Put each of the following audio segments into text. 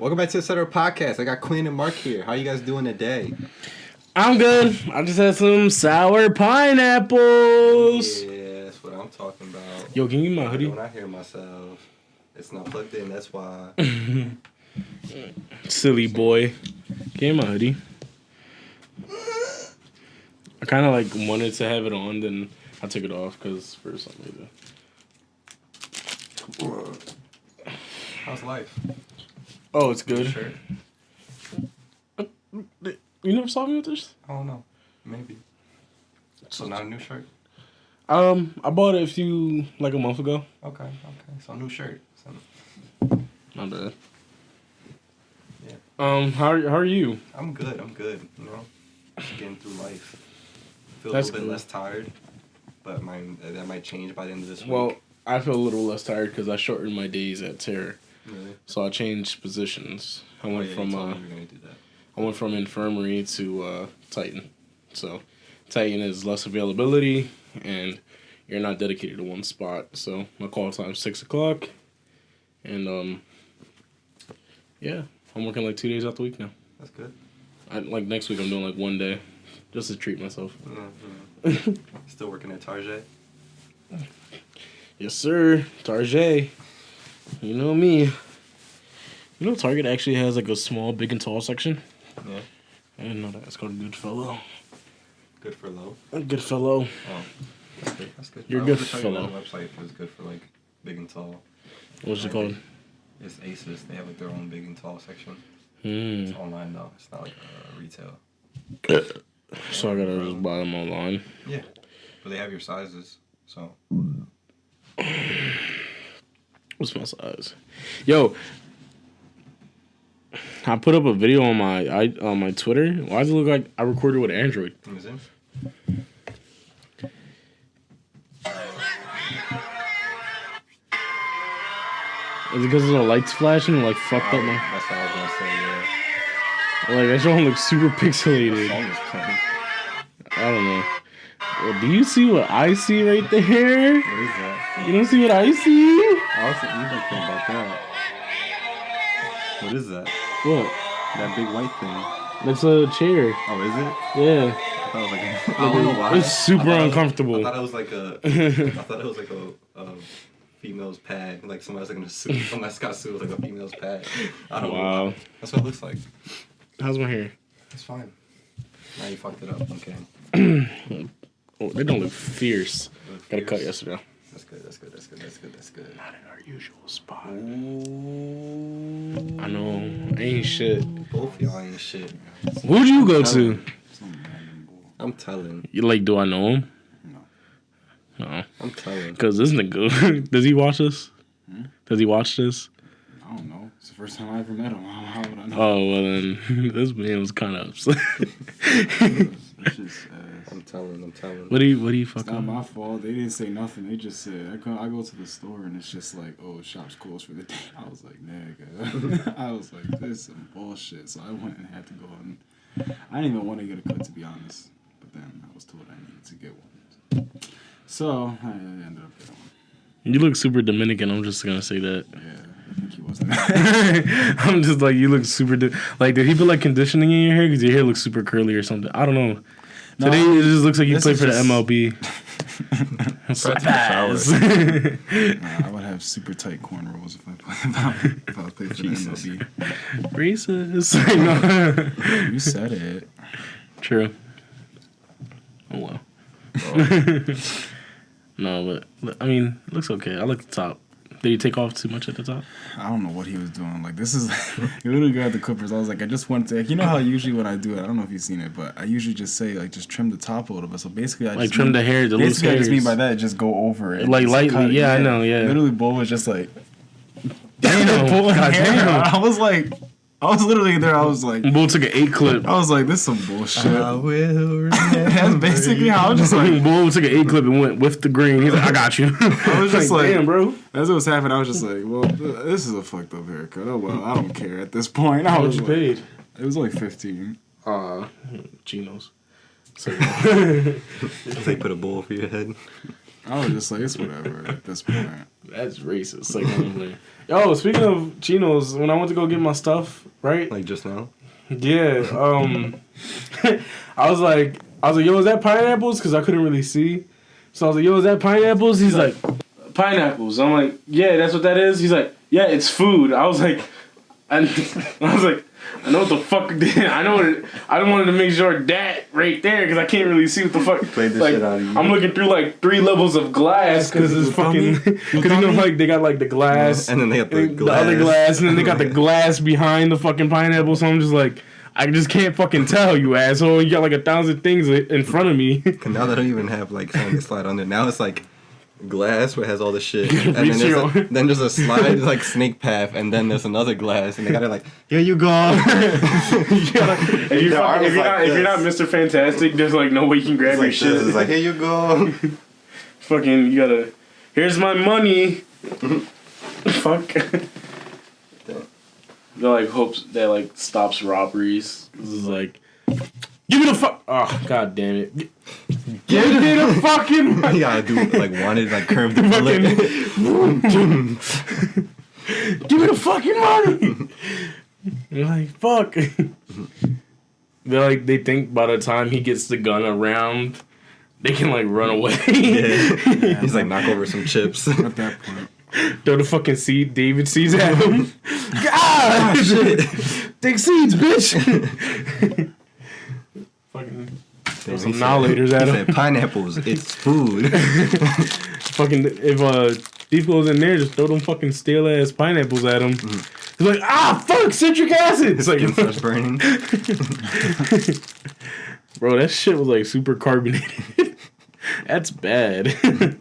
Welcome back to the Sutter Podcast. I got Quinn and Mark here. How you guys doing today? I'm good. I just had some sour pineapples. Yeah, that's what I'm talking about. Yo, can you give me my hoodie? When I hear myself, it's not plugged in, that's why. Silly boy. Give me my hoodie. I kind of like wanted to have it on, then I took it off because for some reason. How's life? Oh, it's good. Shirt? You never saw me with this? I don't know. Maybe. So not a new shirt? I bought it a month ago. Okay. So new shirt. Not bad. Yeah. How are you? I'm good. You know, just getting through life. Feel That's a little bit good. less tired, but that might change by the end of this week. Well, I feel a little less tired because I shortened my days at Terror. Really? So I changed positions. I went You from told me you were gonna do that. I went from infirmary to Titan. So Titan is less availability and you're not dedicated to one spot. So my call time's 6 o'clock. And yeah, I'm working like 2 days out the week now. That's good. Next week I'm doing like 1 day just to treat myself. Mm-hmm. Still working at Target? Yes, sir. Target. You know me. You know Target actually has like a small, big and tall section? Yeah. I didn't know that. It's called Goodfellow. Good for low? Goodfellow. Oh, that's good. You're I good was gonna tell you fellow. that website is good for like big and tall. What's it called? It's Aces. They have like their own big and tall section. Hmm. It's online though. It's not like retail. So I gotta just buy them online. Yeah, but they have your sizes. So What's my size? Yo, I put up a video on my Twitter. Why does it look like I recorded with Android? is it? Is it because the lights flashing and like fucked up my That's what I was gonna say. Yeah. like that shit look super What pixelated? song is playing? I don't know. Well, do you see what I see right there? What is that? You don't see what I see? I was thinking about that. What is that? What? That big white thing. That's a chair. Oh, is it? Yeah. I thought it was like I don't know why. It's super uncomfortable. I thought it was like a female's pad. Like somebody's like in a suit. Somebody's got a suit with like a female's pad. I don't know. Wow. Why. That's what it looks like. How's my hair? It's fine. Now you fucked it up. Okay. Oh, they don't look fierce. Got a cut yesterday. That's good. Not in our usual spot. Ooh. I know. Ain't shit. Both y'all ain't shit. Who'd you go to? I'm telling. You like, do I know him? No. I'm telling. Because this nigga, does he watch this? Does he watch this? I don't know. It's the first time I ever met him. How would I know? Oh, well then, this man was kind of upset. It's just, I'm telling. What do you it's fucking... not my fault. They didn't say nothing. They just said, I go to the store and it's just like, oh, shop's closed for the day. I was like, nigga. I was like, this is some bullshit. So I went and had to go and I didn't even want to get a cut, to be honest. But then I was told I needed to get one. So I ended up getting one. You look super Dominican, I'm just gonna say that. Yeah, I think he wasn't. I'm just like, you look super... like, did he put like conditioning in your hair? Because your hair looks super curly or something. I don't know. No, Today it just looks like you this play is for the just- MLB. I would have super tight cornrows if I played for the Jesus. MLB. Racist. No. You said it. True. Oh well. No, but I mean, it looks okay. I like the top. Did you take off too much at the top? I don't know what he was doing. Like, this is... You literally got the clippers. I was like, I just want to... Like, you know how usually when I do it, I don't know if you've seen it, but I usually just say, like, just trim the top a little bit. So basically, I Like just... trim the hair, the loose Basically, I hairs. just mean by that, just go over it. Like Just lightly, cut it. yeah, I know, yeah. Literally, Bull was just like... Damn, pulling God hair damn. out. I was like... I was literally there. I was like... Bull took an 8 clip. I was like, this is some bullshit. I will remember. That's basically how I was just like... Bull took an 8 clip and went with the green. He's like, I got you. I was just like... damn, bro. As it was happening, I was just like, well, this is a fucked up haircut. Oh, well, I don't care at this point. I How was much you like, paid? It was like 15. Chinos. So, They put a bowl for your head. I was just like, it's whatever at this point. That's racist. Like, yo, speaking of chinos, when I went to go get my stuff, right? Like just now. Yeah. I was like, yo, is that pineapples? Because I couldn't really see. So I was like, yo, is that pineapples? He's like, pineapples. I'm like, yeah, that's what that is. He's like, yeah, it's food. I was like, I know what the fuck. I know what it, I wanted to make sure that right there because I can't really see what the fuck. Played the like, shit out of you. I'm looking through like 3 levels of glass because it's fucking. Because you know, like they got like the glass, and then they got the other glass, and then they got the glass behind the fucking pineapple. So I'm just like, I just can't fucking tell, you asshole. You got like 1,000 things in front of me. Now they don't even have like something to slide on there. Now it's like glass where it has all the shit, and then there's a slide like snake path, and then there's another glass, and they got it like, here you go. If you're not Mr. Fantastic, there's like no way you can grab your shit. It's like, here you go. Fucking, you gotta. Here's my money. Fuck. That like hopes that like stops robberies. This is like, give me the fuck. Oh, god damn it. Give me the fucking money. You gotta do like wanted like curve the bullet. Give me the fucking money. They're like, fuck. They're like, they think by the time he gets the gun around, they can like run away. Yeah. He's like knock over some chips. At that point. Throw the fucking seed. David seeds at him. Ah, shit. Take seeds, bitch. Fucking throw some annihilators at him. Said, pineapples, it's food. Fucking, if thief goes in there, just throw them fucking stale ass pineapples at him. He's like, fuck, citric acid. It's like, skin starts burning. Bro, that shit was like super carbonated. That's bad.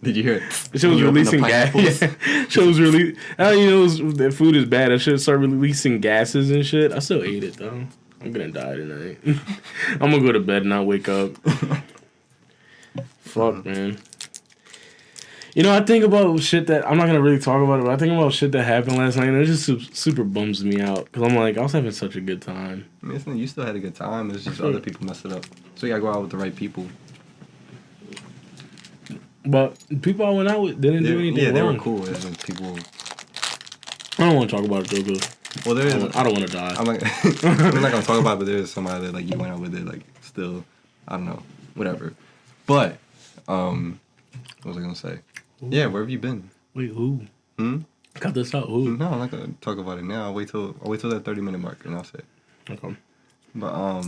Did you hear it? It was releasing gas. Yeah. That food is bad. I should start releasing gases and shit. I still ate it though. I'm gonna die tonight. I'm gonna go to bed and not wake up. Fuck, man. You know, I think about shit that I'm not gonna really talk about it, but I think about shit that happened last night, and it just super bums me out because I'm like, I was having such a good time. I mean, you still had a good time. It's just other people messed it up. So you gotta go out with the right people. But people I went out with didn't do anything wrong. Yeah, they were cool. It was like people. I don't want to talk about it though, well, there is. I don't want to die. I'm not gonna talk about it, but there's somebody that like you went out with it, like still, I don't know, whatever. But, what was I gonna say? Ooh. Yeah, where have you been? Wait, who? Cut this out. Who? No, I'm not gonna talk about it now. I'll wait till that 30-minute mark, and I'll say. Okay. But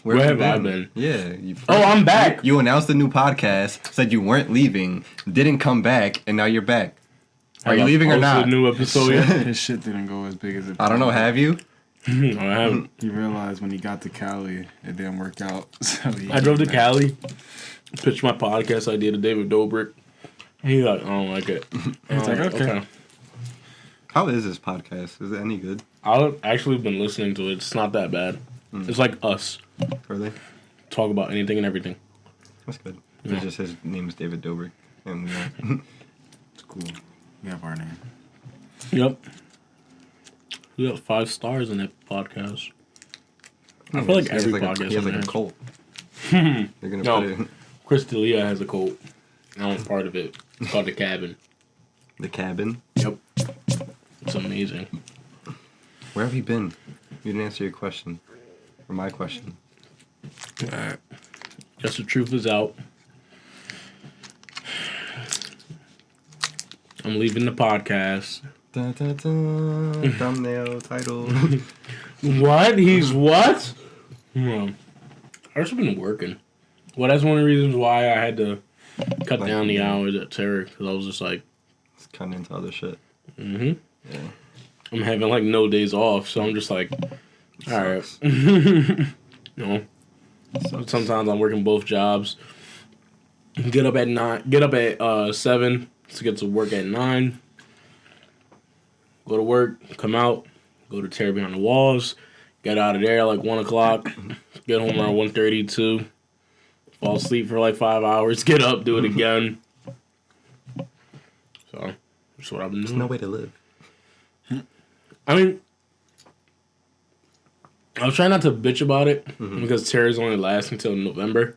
where have I been? Yeah. I'm back. You announced a new podcast, said you weren't leaving, didn't come back, and now you're back. Are you leaving or not? A new episode. His shit didn't go as big as it. I don't know. Have you? No, I haven't. He realized when he got to Cali, it didn't work out. So I drove to Cali, pitched my podcast idea to David Dobrik. And he's like, I don't like it. He's like, okay. How is this podcast? Is it any good? I've actually been listening to it. It's not that bad. It's like us. Really? Talk about anything and everything. That's good. Yeah. It's just his name is David Dobrik. And It's cool. We have our name. Yep. We got 5 stars in that podcast. I feel like every podcast he has like a cult. They're gonna put it. Chris D'Elia has a cult. I'm part of it. It's called The Cabin. The Cabin? Yep. It's amazing. Where have you been? You didn't answer your question. Or my question. Guess the truth is out. I'm leaving the podcast. Da, da, da, thumbnail title. What? He's what? I've just been working. Well, that's one of the reasons why I had to cut down the hours at Terry. Because I was just like... It's cutting into other shit. Mm-hmm. Yeah. I'm having like no days off. So I'm just like... Alright. No. Sometimes I'm working both jobs. Get up at 7 to get to work at 9. Go to work, come out, go to Terry Behind the Walls, get out of there like 1 o'clock, get home around 1:32, fall asleep for like 5 hours, get up, do it again. So, that's what I've been doing. There's no way to live. I mean, I was trying not to bitch about it because Terry's only lasts until November,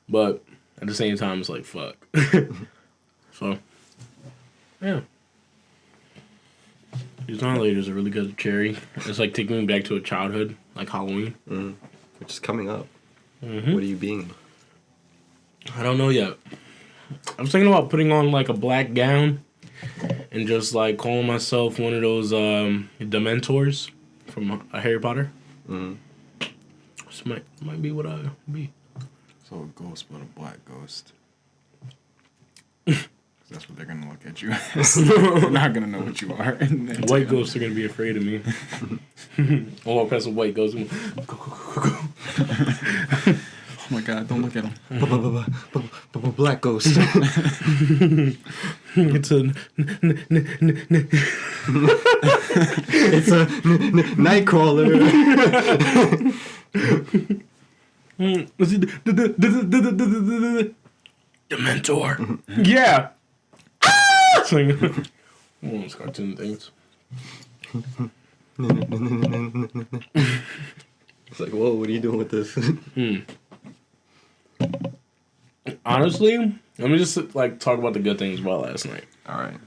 but At the same time, it's like, fuck. So, yeah. These Laters are really good cherry. It's like taking me back to a childhood, like Halloween. Which is coming up. Mm-hmm. What are you being? I don't know yet. I was thinking about putting on like a black gown and just like calling myself one of those Dementors from Harry Potter. This might be what I'll be. So a ghost, but a black ghost. That's what they're gonna look at you as. They're not gonna know what you are. White ghosts are gonna be afraid of me. I'll walk past a white ghost and go. Oh my god, don't look at him. Black ghost. It's a It's a nightcrawler. Dementor. Yeah. One of those cartoon things. It's like, whoa, what are you doing with this? Honestly, let me just like talk about the good things about last night. All right.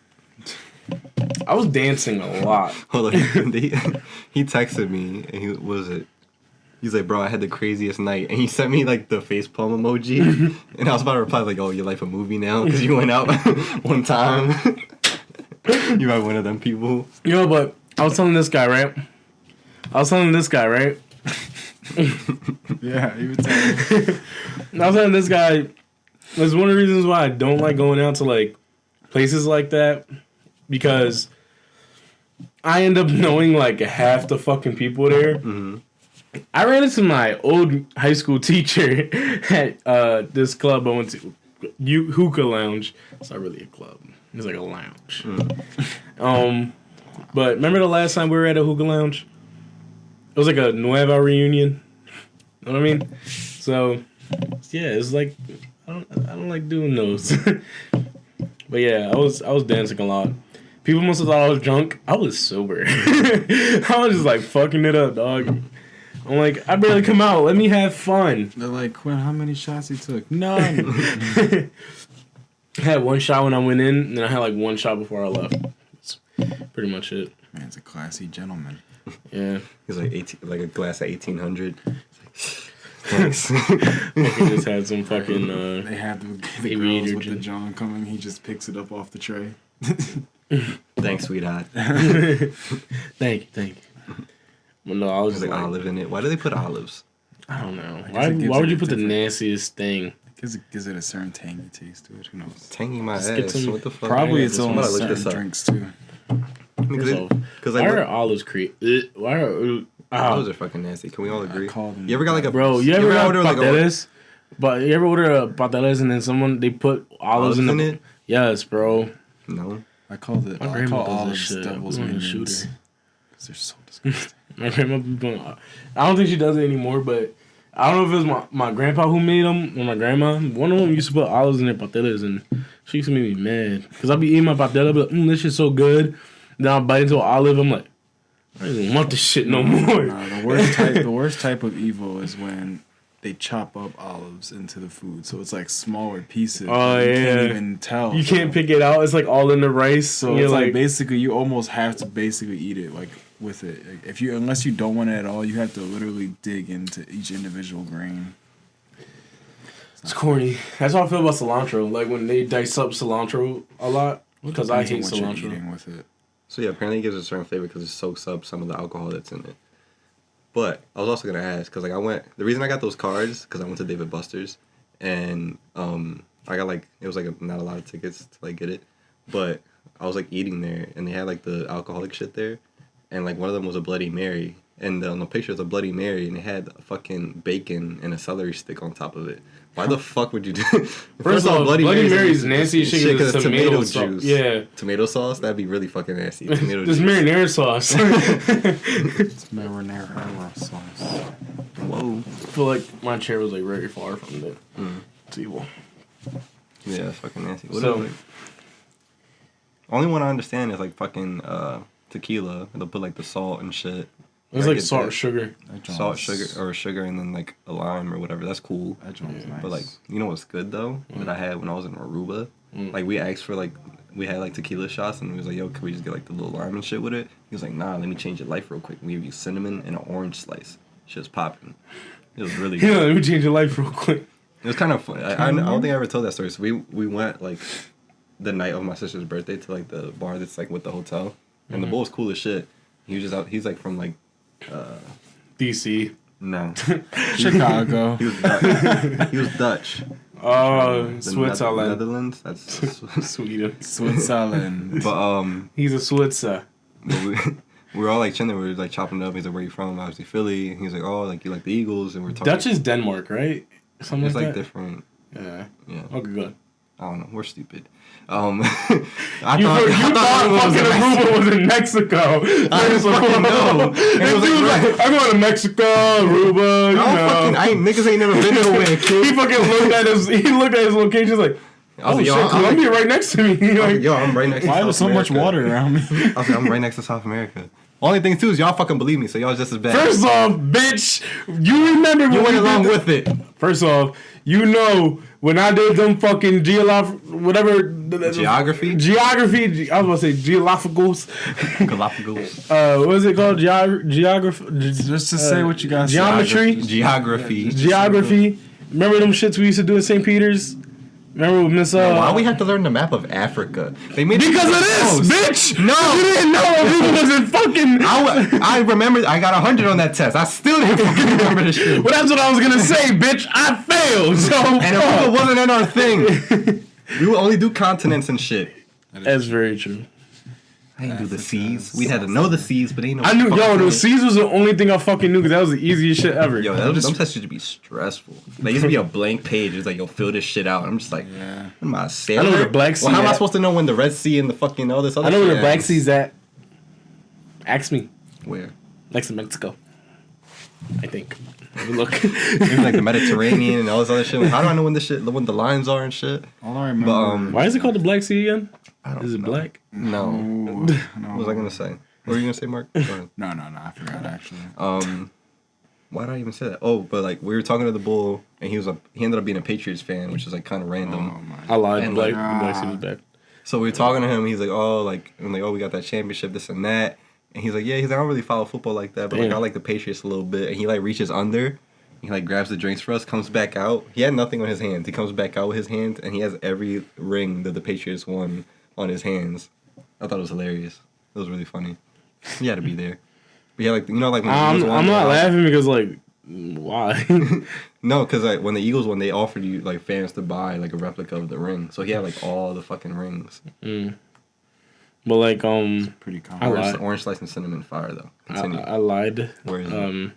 I was dancing a lot. Hold on. He texted me and he's like, bro, I had the craziest night. And he sent me like the facepalm emoji. And I was about to reply like, oh, your life a movie now? Because you went out one time. You might one of them people. Yo, but I was telling this guy, right? Yeah, he was telling me. I was telling this guy, that's one of the reasons why I don't like going out to like places like that. Because I end up knowing like half the fucking people there. Mm-hmm. I ran into my old high school teacher at this club I went to, Hookah Lounge. It's not really a club. It's like a lounge. But remember the last time we were at a Hookah Lounge? It was like a Nueva reunion. You know what I mean? So, yeah, it's like I don't like doing those. But yeah, I was dancing a lot. People must have thought I was drunk. I was sober. I was just like fucking it up, dog. I'm like, I barely come out. Let me have fun. They're like, Quinn, how many shots he took? None. I had one shot when I went in, and then I had like one shot before I left. That's pretty much it. Man's a classy gentleman. Yeah. He's like like a glass of 1800. Thanks. Like he just had some fucking. They had the girls with the John coming. He just picks it up off the tray. Thanks, sweetheart. Thank you. Well, no, I was There's like olive in it. Why do they put olives? I don't know. Why would you put the nastiest thing? Because it gives it a certain tangy taste to it. Who knows? Tangy my ass. What the fuck? Probably its own certain drinks too. Because why are olives create? Why are olives are fucking nasty? Can we all agree? You ever got like a you ever order pateles? But you ever order pateles and then they put olives in it? Yes, bro. No. I call olives devil's minions. Because they're so disgusting. My grandma, I don't think she does it anymore, but I don't know if it was my grandpa who made them or my grandma. One of them used to put olives in their pateles, and she used to make me mad. Because I'll be eating my patela, but this shit's so good. Then I'll bite into an olive, I'm like, I don't even want this shit no more. The worst type of evil is when they chop up olives into the food, so it's like smaller pieces. Oh yeah, you can't even tell. You can't pick it out. It's like all in the rice. So it's like basically you almost have to basically eat it like with it. Like, unless you don't want it at all, you have to literally dig into each individual grain. It's corny. That's how I feel about cilantro. Like when they dice up cilantro a lot, because I hate cilantro. Eating with it. So yeah, apparently it gives a certain flavor because it soaks up some of the alcohol that's in it. But I was also gonna ask because like the reason I got those cards because I went to David Buster's and I got like it was like not a lot of tickets to like get it, but I was like eating there and they had like the alcoholic shit there, and like one of them was a Bloody Mary and on the picture was a Bloody Mary and it had a fucking bacon and a celery stick on top of it. Why the fuck would you do? First of all, Bloody Mary's nasty shit because it's tomato juice. Yeah, tomato sauce that'd be really fucking nasty. Tomato juice. There's marinara sauce. It's marinara sauce. Whoa. I feel like my chair was like very far from the table. Yeah, it's fucking nasty. So, only one I understand is like fucking tequila. They'll put like the salt and shit It's like salt, sugar. Salt, sugar, and then like a lime or whatever. That's cool. That joint was nice. But like, you know what's good though that I had when I was in Aruba? Like we asked for like we had like tequila shots and he was like, yo, can we just get like the little lime and shit with it? He was like, nah, let me change your life real quick. We give you cinnamon and an orange slice. Shit's popping. It was really good. Yeah, let me change your life real quick. It was kind of fun. I don't think I ever told that story. So we went like the night of my sister's birthday to like the bar that's like with the hotel, and the bull was cool as shit. He was just out. He's like from like DC. no Chicago. He was Dutch. Oh, Switzerland. Netherlands. That's Sweden. Switzerland. but He's a Switzer. we were all like chilling. We were like chopping it up. He's like, "Where you from?" Obviously Philly. He's like, "Oh, like you like the Eagles," and we're talking. Dutch is Denmark, right? Something It's like that. different. Yeah. Yeah. Okay, good. I don't know. We're stupid. I You thought fucking Aruba was in Mexico. I didn't fucking know. And it was like, I'm going to Mexico, Aruba. Niggas ain't never been nowhere, kid. He fucking looked at his location. Like, I was like, yo, shit, Colombia right next to me. Like, yo, I'm right next to Why South there's so much America. water around me? I was like, I'm right next to South America. Only thing too is y'all fucking believe me, so y'all just as bad. first off, bitch, you remember when you we went along did with it. First off, you know when I did them fucking Geography? Geography. I was about to say geolophicals. Galapagos. What is it called? Geography. Just to say what you guys Geometry. Geography. Geography. Remember them shits we used to do in St. Peter's? Remember with Miss Why we have to learn the map of Africa? They made because it of so this, close. bitch! No! You didn't know Aruba wasn't fucking... I remember I got 100 on that test. I still didn't fucking remember this shit. Well, that's what I was gonna say, bitch. I failed, so... And Aruba wasn't in our thing. We would only do continents and shit. That's very true. I didn't do the seas. We had to know the seas, but ain't no. I knew, fucking the thing. seas was the only thing I fucking knew because that was the easiest shit ever. Yo, them tests used to be stressful. They used to be a blank page. It's like, yo, fill this shit out. I'm just like, Yeah. am I a sailor? I know where the Black Sea Well, how am I at. supposed to know when the Red Sea and the fucking all this other I know shit where the Black is? Sea's at. Ask me. Where? Next to Mexico. I think. Have a look. It's like the Mediterranean and all this other shit. Like, how do I know when when the lines are and shit? All I remember. But, Why is it called the Black Sea again? I don't Is it know. black? No. no. What was I gonna say? What were you gonna say, Mark? Go ahead. No, I forgot actually. Why did I even say that? Oh, but like we were talking to the bull, and he ended up being a Patriots fan, which is like kind of random. Oh my. I lied. And The like, Black Sea was bad. So we were talking to him. He's like, oh, like, I'm like, oh, we got that championship, this and that. And he's like, yeah, he's like, I don't really follow football like that, but like Damn. I like the Patriots a little bit. And he like reaches under, he like grabs the drinks for us, comes back out. He had nothing on his hands. He comes back out with his hands, and he has every ring that the Patriots won on his hands. I thought it was hilarious. It was really funny. He had to be there. But yeah, like when the Eagles won, I'm not laughing because like, why? No, because like when the Eagles won, they offered you like fans to buy like a replica of the ring. So he had like all the fucking rings. But like Pretty common. lied. Orange slice and cinnamon fire though. Continue. I lied. Where is it?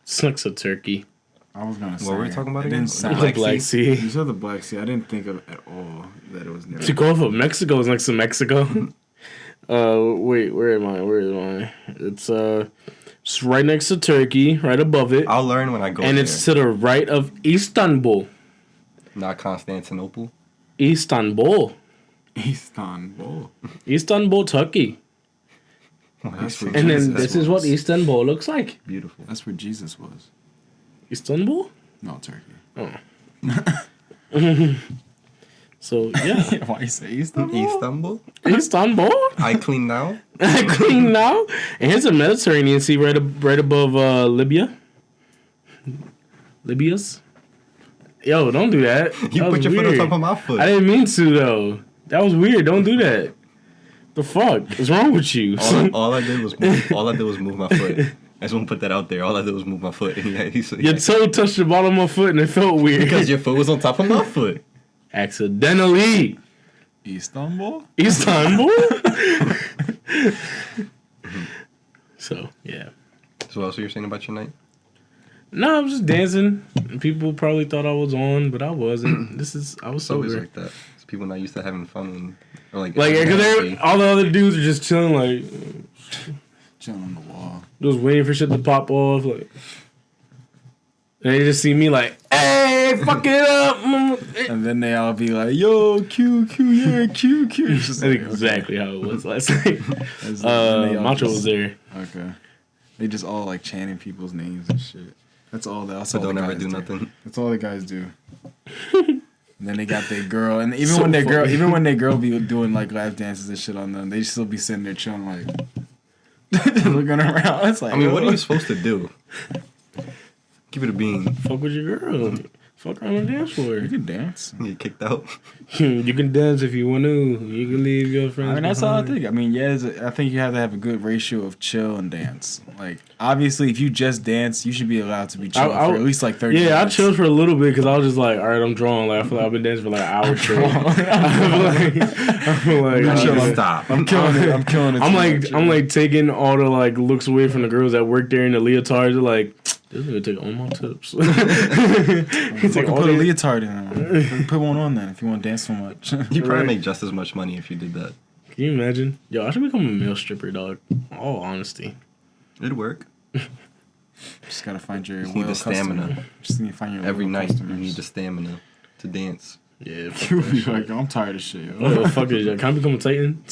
Snucks a turkey. I was gonna say. What were we talking about it again? didn't sound The Black Black Sea? Sea. You said the Black Sea. I didn't think of at all that it was near. To go for Mexico is next to Mexico. Wait, where am I? It's right next to Turkey, right above it, I'll learn when I go and there. it's to the right of Istanbul. Not Constantinople. Istanbul, Istanbul. Turkey. That's where And then Jesus this is what was. Istanbul looks like. Beautiful. That's where Jesus was. Istanbul. No, Turkey. So yeah, Why you say Istanbul? Istanbul. Istanbul. I clean now. Clean now. And here's a Mediterranean Sea right above Libya. Libya's. Yo, don't do that. You That put was your foot on weird. top of my foot. I didn't mean to though. That was weird. Don't do that. The fuck is wrong with you? All I did was move my foot. I just want to put that out there. All I did was move my foot. And Your toe touched the bottom of my foot and it felt weird. because your foot was on top of my foot. Accidentally. Istanbul? Istanbul. So yeah. So what else were you saying about your night? No, I was just dancing. People probably thought I was on, but I wasn't. I was It's always sober. like that. It's people not used to having fun or like Because all the other dudes are just chilling, like, Chilling on the wall. just waiting for shit to pop off, like. And they just see me like, hey, fuck it up. And then they all be like, yo, Q, yeah, Q. It's just That's like, exactly how it was last night. okay. And they all Macho just- was there. Okay. They just all like chanting people's names and shit. That's all. That's all. But don't the ever guys do nothing. That's all the guys do. And then they got their girl, and even So when their girl, funny. even when their girl be doing like lap dances and shit on them, they still be sitting there chilling like, looking around. It's like, I mean, what are you supposed to do? Keep it a bean. Fuck with your girl. Fuck around on the dance floor. You can dance. You get kicked out. You can dance if you want to. You can leave your friends. I mean, that's all I behind. think. I mean, I think you have to have a good ratio of chill and dance. Like, obviously, if you just dance, you should be allowed to be chill for at least like 30 minutes. Yeah, I chilled for a little bit because I was just like, all right, I'm drawn. Like, I feel like I've been dancing for like an hour straight. I feel like You chill. need to stop. I'm killing it. I'm killing it. I'm like taking all the like looks away from the girls that work there in the leotards. They're like, this nigga take all my tips. He's like, put a leotard in. Put one on then if you want to dance so much. You probably make just as much money if you did that. Can you imagine? Yo, I should become a male stripper, dog. All honesty. It'd work. Just gotta find your Just need the stamina. customer. Just need to find your Every loyal night customers. you need the stamina to dance. Yeah. Fuck You that be shit. like, I'm tired of shit. Yo. Oh, fuck this shit. Can I become a Titan?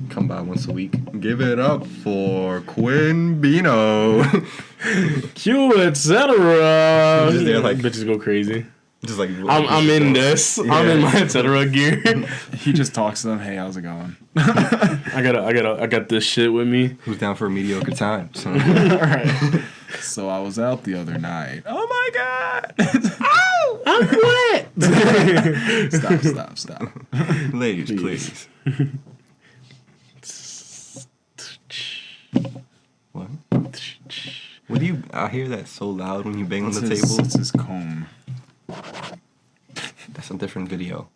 Come by once a week. Give it up for Quinn Bino. Q, etc. Just there like- bitches go crazy. Just like I'm in this. I'm in my etc. gear. He just talks to them. Hey, how's it going? I got this shit with me. Who's down for a mediocre time? So. All right. So I was out the other night. Oh my god! Ow! I'm wet. Stop. Ladies, Please. please. What? What do you? I hear that so loud when you bang on the table. It's his comb. That's a different video.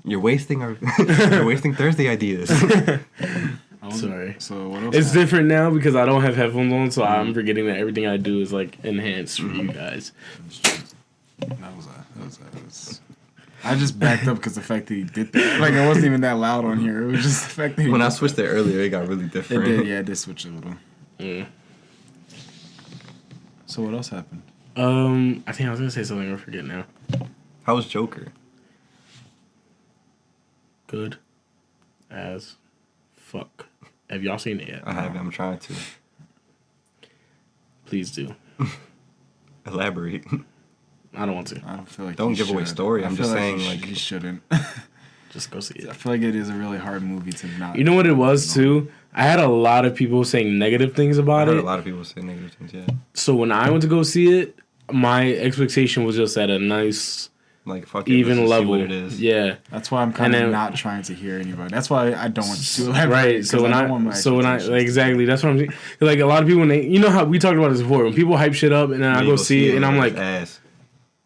You're wasting you're wasting Thursday ideas. Sorry. So what else? It's happened? different now because I don't have headphones on, so I'm forgetting that everything I do is like enhanced for you guys. That was I just backed up because the fact that he did that. Like, it wasn't even that loud on here. It was just the fact that he When I just- switched it earlier, it got really It different. did, yeah, it did switch a little. Mm. So what else happened? I think I was gonna say something. I forget now. How was Joker? Good as fuck. Have y'all seen it yet? I haven't. I'm trying to Please do. elaborate. I don't want to. I don't feel like Don't you give away should. story. I I'm feel just saying, you like- you shouldn't. Just go see I it. feel like it is a really hard movie to not. You know what it was too? I had a lot of people saying negative things I about heard it. a lot of people say negative things. Yeah, So when I went to go see it, my expectation was just at a nice, like fuck it, even let's just see level. what it is. Yeah. That's why I'm kind And of then- not trying to hear anybody. That's why I don't want to elaborate. Right. So 'cause when don't want my expectations like, to- exactly, that's what I'm saying. Like a lot of people, when they, you know how we talked about this before, when people hype shit up and then I Then go you see it and I'm like, ass.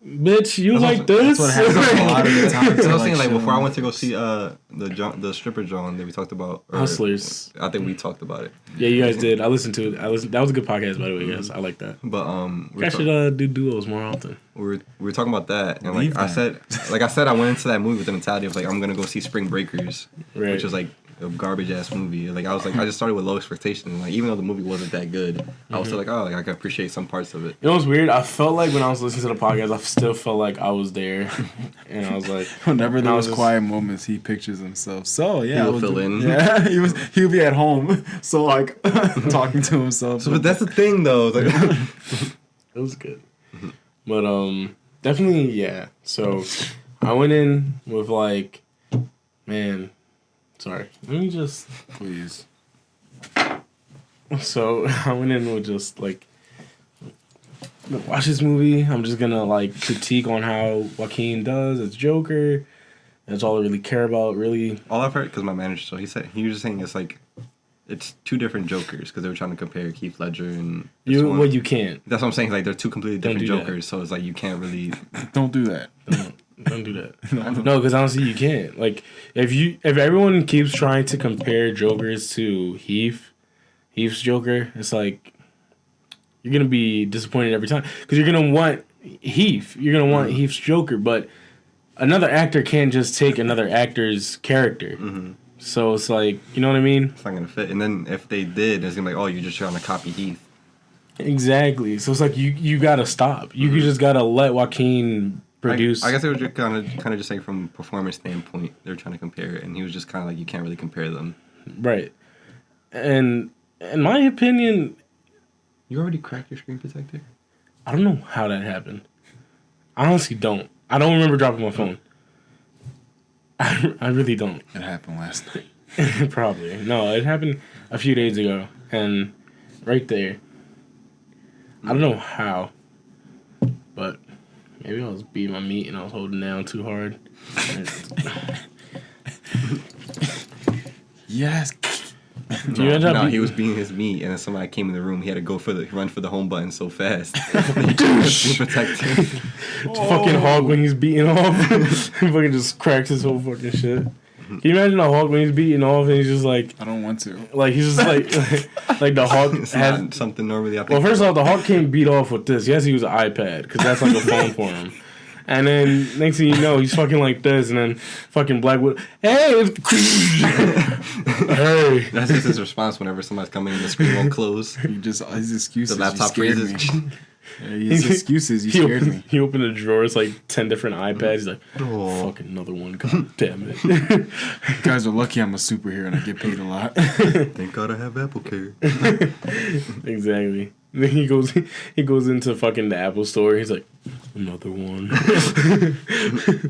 bitch, you That's like what- this? That's what happens a lot of the time. That's what I was saying. shit Like before I on- went to go see the stripper John that we talked about. or- Hustlers. I think we talked about it. Yeah, you guys did. I listened to it. That was a good podcast, by the way, guys. I like that. But I should do duos more often. we were talking about that, and Leave like that. I said, I went into that movie with the mentality of like I'm gonna go see Spring Breakers, Right. which was like a garbage ass movie. Like I just started with low expectations. Like even though the movie wasn't that good, I was still like, oh, like I can appreciate some parts of it. You know what's weird? I felt like when I was listening to the podcast, I still felt like I was there, and I was like, Whenever there I was was just- quiet moments, he pictures himself. So yeah, He I would was fill doing- in. Yeah, he would be at home, so like talking to himself. So, but that's the thing though. Like, it was good. But definitely yeah. So I went in with like, man, sorry. Let me just. Please. So I went in with just like, watch this movie. I'm just gonna like critique on how Joaquin does as Joker. That's all I really care about. Really, all I've heard, because my manager, so he was just saying it's like it's two different Jokers because they were trying to compare Heath Ledger and this one. you can't. That's what I'm saying. Like they're two completely Don't different do that. Jokers, so it's like you can't really. Don't do that. Don't do that. No, because honestly, you can't. Like, if everyone keeps trying to compare Jokers to Heath's Joker, it's like you're gonna be disappointed every time because you're gonna want Heath. You're gonna want Heath's Joker, but another actor can't just take another actor's character. So it's like, you know what I mean? It's not gonna fit. And then if they did, it's gonna be like, oh, you're just trying to copy Heath. Exactly. So it's like you gotta stop. You just gotta let Joaquin produce. I guess they were just kind of just saying from a performance standpoint, they were trying to compare it, and he was just kind of like, you can't really compare them. Right. And in my opinion, You already cracked your screen protector? I don't know how that happened. I honestly don't. I don't remember dropping my phone. I really don't. It happened last night. Probably. No, it happened a few days ago. And right there. I don't know how. But maybe I was beating my meat and I was holding down too hard. Yes. No, he was beating his meat, and then somebody came in the room. He had to run for the home button so fast. He protected. Fucking Hawk when he's beating off. He fucking just cracks his whole fucking shit. Can you imagine a Hawk when he's beating off and he's just like... I don't want to. Like, he's just like the Hawk It's has... not something normally I think. Well, first off, the Hawk can't beat off with this. He has to use an iPad, because that's like a phone for him. And then, next thing you know, he's fucking like this, and then fucking Blackwood, hey! Hey! That's just his response whenever somebody's coming in, the screen won't close. His excuses. The laptop you scared freezes. me. His excuses. You scared me. He opened a drawer. It's like 10 different iPads. He's like, Oh. fucking another one. God damn it. You guys are lucky I'm a superhero and I get paid a lot. Thank God I have Apple Care. Exactly. Then he goes into fucking the Apple store. He's like, another one.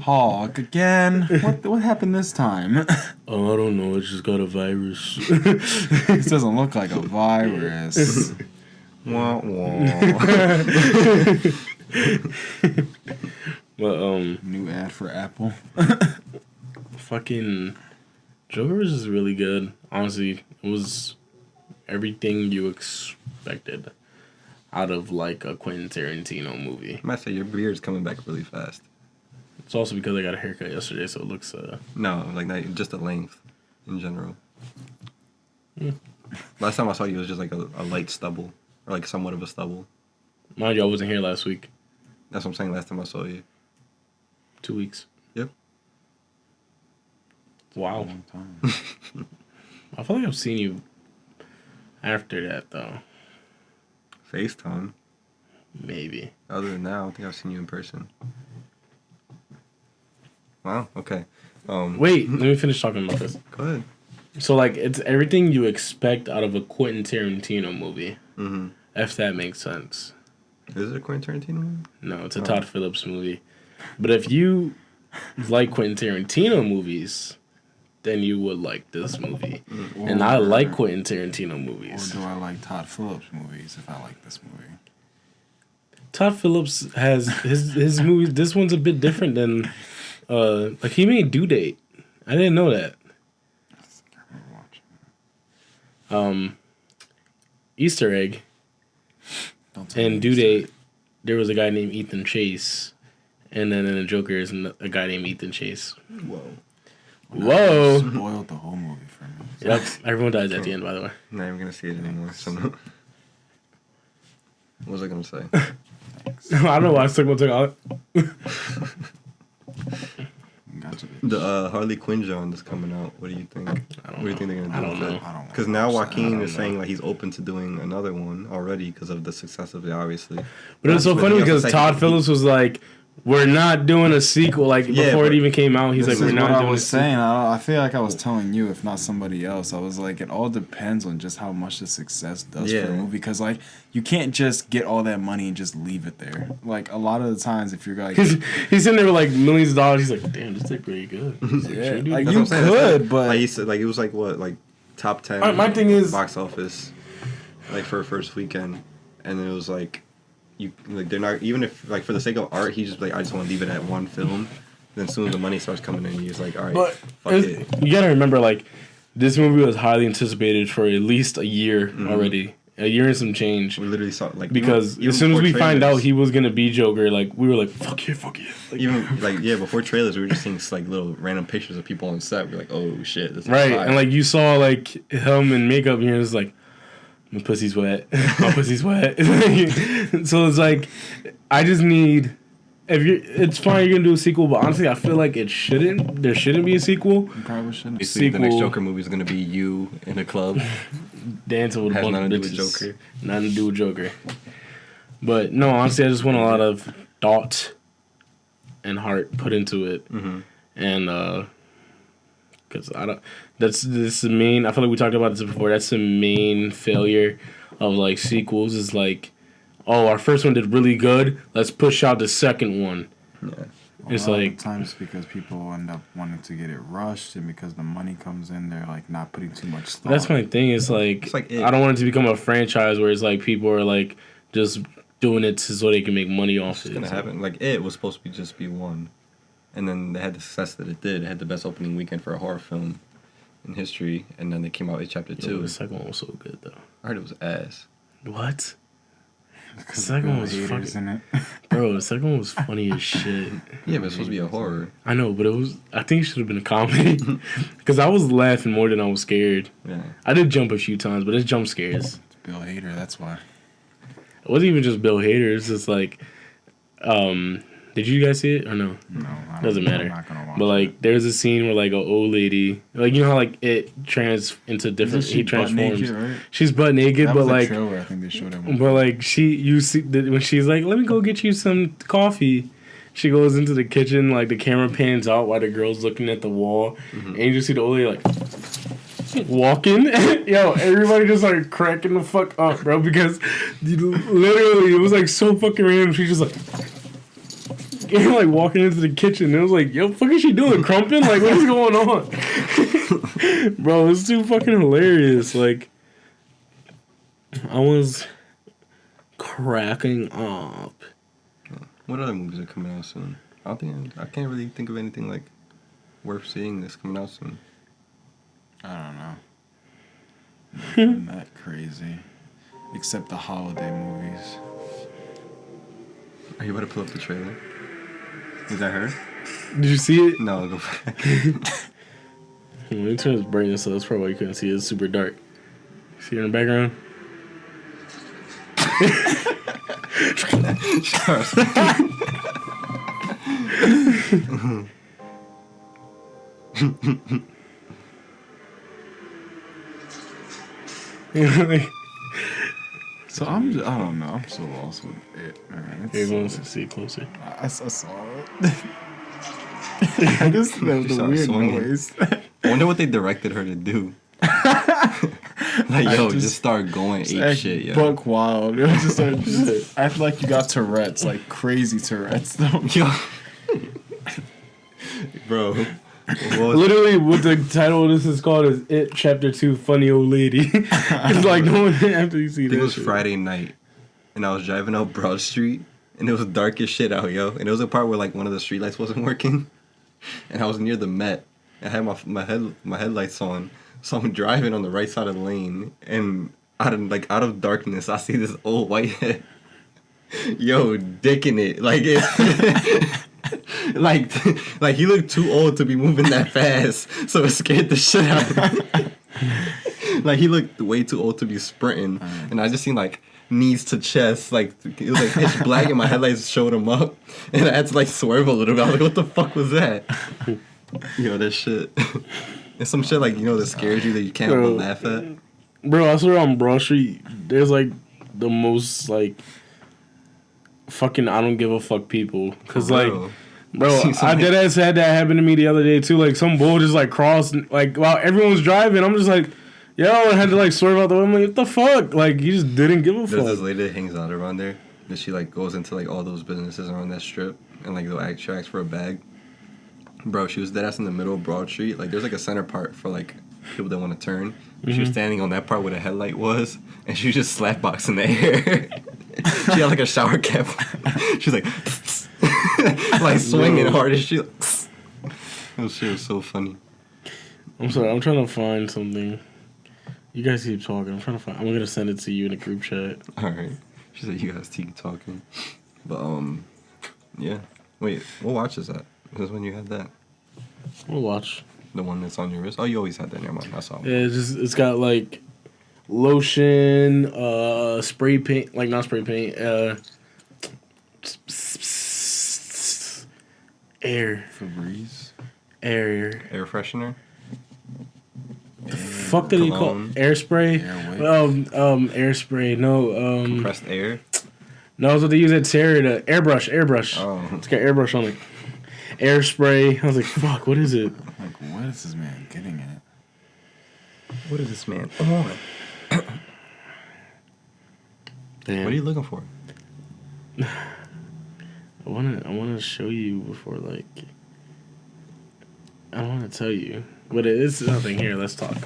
Hawk again. What happened this time? Oh, I don't know. It just got a virus. This doesn't look like a virus. Wah, wah. But New ad for Apple. fucking Joker is really good. Honestly, it was everything you expected out of like a Quentin Tarantino movie. I might say your beard's coming back really fast. It's also because I got a haircut yesterday, so it looks No, like not, just the length in general. Yeah. Last time I saw you, it was just like a light stubble, or like somewhat of a stubble. Mind you, I wasn't here last week. That's what I'm saying. Last time I saw you. 2 weeks. Yep. Wow. Long time. I feel like I've seen you after that though. FaceTime. Maybe. Other than that, I don't think I've seen you in person. Wow. Okay. Wait, let me finish talking about this. Go ahead. So like it's everything you expect out of a Quentin Tarantino movie. Mm-hmm. If that makes sense. Is it a Quentin Tarantino movie? No, it's a Todd Phillips movie. But if you like Quentin Tarantino movies, then you would like this movie. And I like Quentin Tarantino movies. Or do I like Todd Phillips movies if I like this movie? Todd Phillips has his movies. This one's a bit different than like he made Due Date. I didn't know that. I think I remember watching Easter egg. Don't tell In me Due you said Date, there was a guy named Ethan Chase, and then in the Joker is a guy named Ethan Chase. Whoa. Whoa! Spoiled the whole movie for me. Yep, everyone dies at the end. By the way, I'm not even gonna see it anymore. So what was I gonna say? Thanks. I don't know why I took my tongue. Gotcha. The Harley Quinn John that's coming out. What do you think? What do you think they're gonna do? I don't know. I don't Because now watch that. Joaquin I don't is know. saying like he's open to doing another one already because of the success of it, obviously. But it's so But funny he also because said Todd Phillips was like, "We're not doing a sequel." Like Yeah, before it but even came out, he's This like, is "We're what not I doing." was saying. I feel like I was telling you, if not somebody else. I was like, it all depends on just how much the success does for Yeah. a movie. Because like, you can't just get all that money and just leave it there. Like a lot of the times, if you're like, He's sitting there with like millions of dollars. He's like, "Damn, this is pretty good." He's like, yeah, "Should we do like this?" you That's what I'm saying. could, but like he said, like it was like what, like top 10 My thing is- box office, like for a first weekend, and then it was like, you like they're not even if like for the sake of art, he's just like I just want to leave it at one film. Then soon as the money starts coming in, he's like, all right, But fuck it. you gotta remember, like, this movie was highly anticipated for at least a year already. A year and some change. We literally saw like Because even as soon as we before find out trailers- he was gonna be Joker, like, we were like, fuck yeah, fuck yeah. Like, even like yeah, before trailers, we were just seeing like little random pictures of people on set. We're like, oh shit, this is right, fire. and like you saw like him in makeup, and you're just like, my pussy's wet, my pussy's wet. So it's like, I just need. It's fine, you're gonna do a sequel, but honestly, I feel like there shouldn't be a sequel. you probably shouldn't. Basically, the next sequel- Joker movie is gonna be you in a club. Dancing with a Has bunch of nothing to do with bitches. Joker. Nothing to do with Joker. But no, honestly, I just want a lot of thought and heart put into it, Mm-hmm. and because I don't. That's the main. I feel like we talked about this before. That's the main failure of like sequels. Is like, oh, our first one did really good. Let's push out the second one. Yeah. It's a lot like of times because people end up wanting to get it rushed, and because the money comes in, they're like not putting too much thought. that's my thing. It's like It. I don't want it to become a franchise where it's like people are like just doing it so they can make money off It's it. gonna happen. Like It was supposed to be just be one, and then they had the success that it did. It had the best opening weekend for a horror film in history, and then they came out with chapter 2. The second one was so good though. I heard it was ass. What? The Because second one was haters fucking. in it. Bro, the second one was funny as shit. Yeah, but it's supposed to be a horror. I know, but it was. I think it should have been a comedy because I was laughing more than I was scared. Yeah. I did jump a few times, but it's jump scares. It's Bill Hader, that's why. It wasn't even just Bill Hader. It's just like, did you guys see it or no? No, Doesn't matter. I'm not gonna watch But like, it. there's a scene where like an old lady, like you know how like it into different. Isn't she He transforms. butt naked, right? She's butt naked, That but was like, a trailer, I think they showed it. but like you see when she's like, let me go get you some coffee. She goes into the kitchen, like the camera pans out while the girl's looking at the wall, and you just see the old lady like walking. Yo, everybody just like cracking the fuck up, bro, because literally it was like so fucking random. She just like. Like walking into the kitchen, it was like, "Yo, fuck is she doing? Crumping? Like, what is going on?" Bro, it's too fucking hilarious. Like, I was cracking up. What other movies are coming out soon? I can't really think of anything like worth seeing that's coming out soon. I don't know. Nothing that crazy. Except the holiday movies. Are you about to pull up the trailer? Is that her? Did you see it? No, go back. Let me turn this brightness so that's probably why you couldn't see it. It's super dark. See her in the background? So I don't know. I'm so lost with it, man. Here, go and see it closer. I saw it. I just the started weird swinging. noise. I wonder what they directed her to do. Like, yo, just start going ape shit, yo. Buck wild. It was just I feel like you got Tourette's, like crazy Tourette's, though. Yo. Bro. Literally, what the title of this is called is It Chapter 2 Funny Old Lady. It's like, no one after you see I think that it was shit. Friday night, and I was driving out Broad Street, and it was dark as shit out, yo. And it was a part where like one of the streetlights wasn't working, and I was near the Met. I had my headlights on, so I'm driving on the right side of the lane, and out of darkness, I see this old white head, yo, dicking it like it. like he looked too old to be moving that fast, so it scared the shit out of me. Like he looked way too old to be sprinting, and I just seen like knees to chest, like it was like pitch black, and my headlights showed him up, and I had to like swerve a little bit. I was like, what the fuck was that? Yo, that shit. It's some shit like, you know, that scares you that you can't help but laugh at. Bro, I swear on Broad Street, there's like the most like fucking I don't give a fuck people. Cause like, bro, I deadass had that happen to me the other day too. Like some bull just like crossed, like while everyone's driving, I'm just like, yo, I had to like swerve out the way. I'm like, what the fuck? Like you just didn't give a There's fuck. this lady that hangs out around there, that she like goes into like all those businesses around that strip, and like they'll ask for a bag. Bro, she was deadass in the middle of Broad Street. Like there's like a center part for like people that want to turn. She was standing on that part where the headlight was, and she was just slapboxing the air. She had like a shower cap. She was like, like swinging hard as she. That shit was so funny. I'm sorry, I'm trying to find something. You guys keep talking. I'm gonna send it to you in a group chat. All right. She said you guys keep talking, but yeah. Wait, what watch is that? Is when you had that? We'll watch. The one that's on your wrist? Oh, you always had that. Never mind. I saw it. Yeah, it's got like lotion, spray paint, like not spray paint, air. Febreze. Air. Air freshener? Fuck did he call Cologne. air spray? Airwick. Air spray. No, Compressed air? no, that's what they use at Terry. The airbrush. Oh. It's got airbrush on it. Air spray. I was like, fuck, what is it? Like, what is this man getting at? What is this man on? Damn. What are you looking for? I wanna show you before like. I don't want to tell you, but it's nothing here. Let's talk.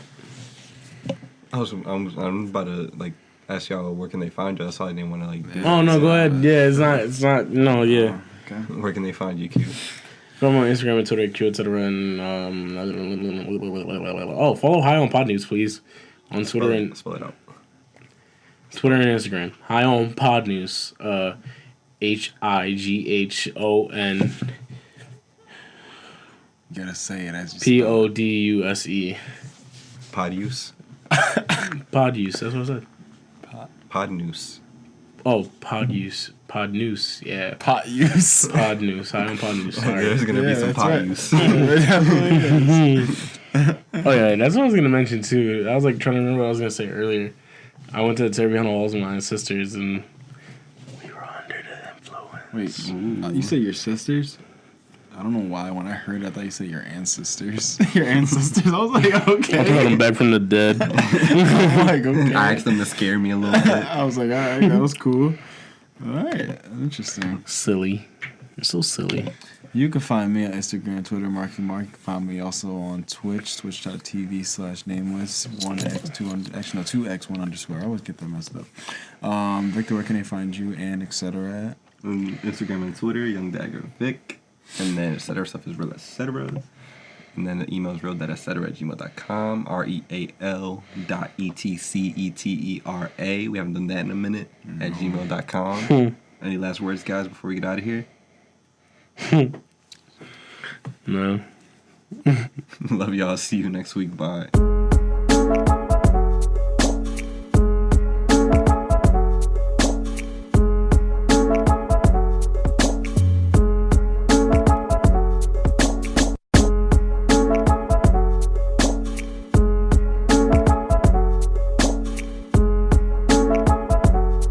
I'm about to like ask y'all where can they find you. That's all I didn't want to like. Do. Oh no, go ahead. Yeah, it's not. No, yeah. Okay. Where can they find you, Q? From on Instagram and Twitter, Q, etc. And follow High on Pod News, please, on Twitter and spell it out. Twitter and Instagram. High on Pod News. HIGHON. You gotta say it as you PODUSE. Poduse. Poduse. That's what I said. Podnews. Oh, Poduse. Podnews. Yeah. pot use. Podnews. High on Podnews. Sorry. There's gonna be some that's right. Poduse. Oh yeah, that's what I was gonna mention too. I was like trying to remember what I was gonna say earlier. I went to the Terry Behind the Walls with my sisters and we were under the influence. Wait, you say your sisters? I don't know why. When I heard it, I thought you said your ancestors. Your ancestors. I was like, okay. I brought them back from the dead. I'm like, okay. I asked them to scare me a little bit. I was like, all right, that was cool. All right, interesting. Silly. You're so silly. You can find me on Instagram, Twitter, Marky Mark. You can find me also on Twitch, twitch.tv/nameless 2x1 _ I always get that messed up. Victor, where can they find you and etc. at? Instagram and Twitter, Young Dagger Vic. And then etc. stuff is real etc. And then the email is real.etc@gmail.com. real.etcetera. We haven't done that in a minute. At gmail.com. Any last words, guys, before we get out of here? No. Love y'all. See you next week. Bye.